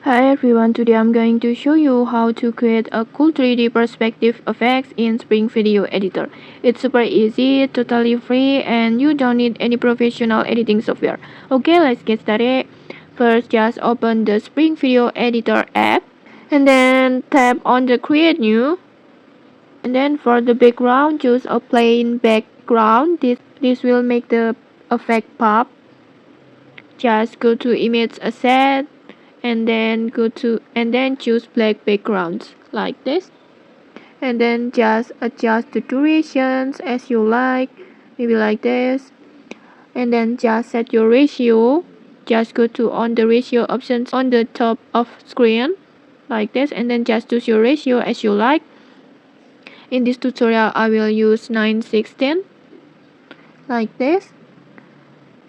Hi everyone, today I'm going to show you how to create a cool 3D perspective effects in Spring Video Editor. It's super easy, totally free, and you don't need any professional editing software. Okay, let's get started. First, just open the Spring Video Editor app and then tap on the Create New. And then for the background, choose a plain background. This will make the effect pop. Just go to Image Asset and then choose black backgrounds like this, and then just adjust the durations as you like, maybe like this, and then just set your ratio. Just go to on the ratio options on the top of screen like this, and then just choose your ratio as you like. In this tutorial I will use 9:16 like this,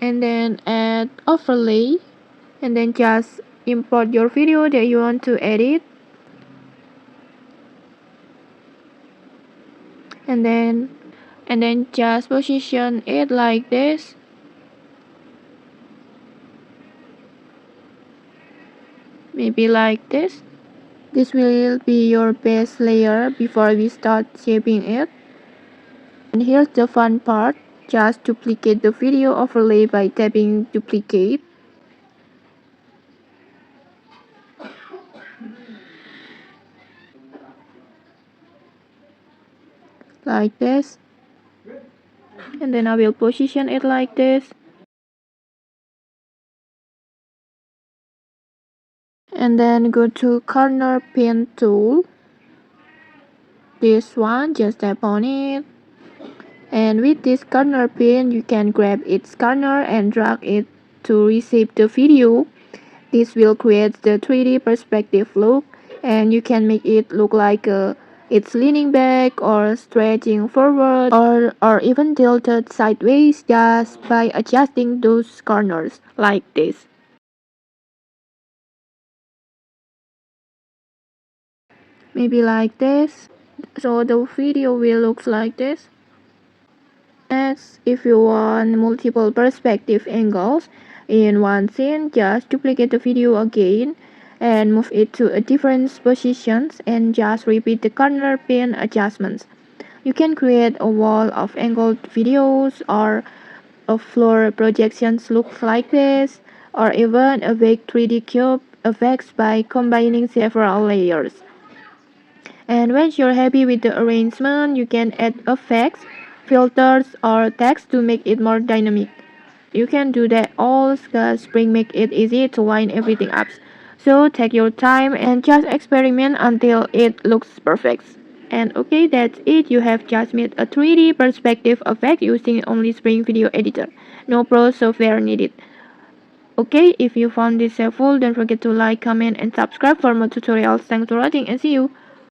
and then add overlay, and then just import your video that you want to edit, and then just position it like this, maybe like this. This will be your base layer before we start shaping it. And here's the fun part, just duplicate the video overlay by tapping duplicate like this, and then I will position it like this, and then go to corner pin tool, this one, just tap on it, and with this corner pin you can grab its corner and drag it to reshape the video. This will create the 3D perspective look, and you can make it look like it's leaning back or stretching forward, or even tilted sideways just by adjusting those corners like this. Maybe like this. So the video will look like this. Next, if you want multiple perspective angles in one scene, just duplicate the video again and move it to a different positions and just repeat the corner pin adjustments. You can create a wall of angled videos or a floor projections look like this, or even a big 3D cube effects by combining several layers. And once you're happy with the arrangement, you can add effects, filters, or text to make it more dynamic. You can do that all because Spring make it easy to line everything up. So take your time and just experiment until it looks perfect. And okay, that's it. You have just made a 3D perspective effect using only Spring Video Editor. No pro software needed. Okay, if you found this helpful, don't forget to like, comment, and subscribe for more tutorials. Thanks for watching and see you.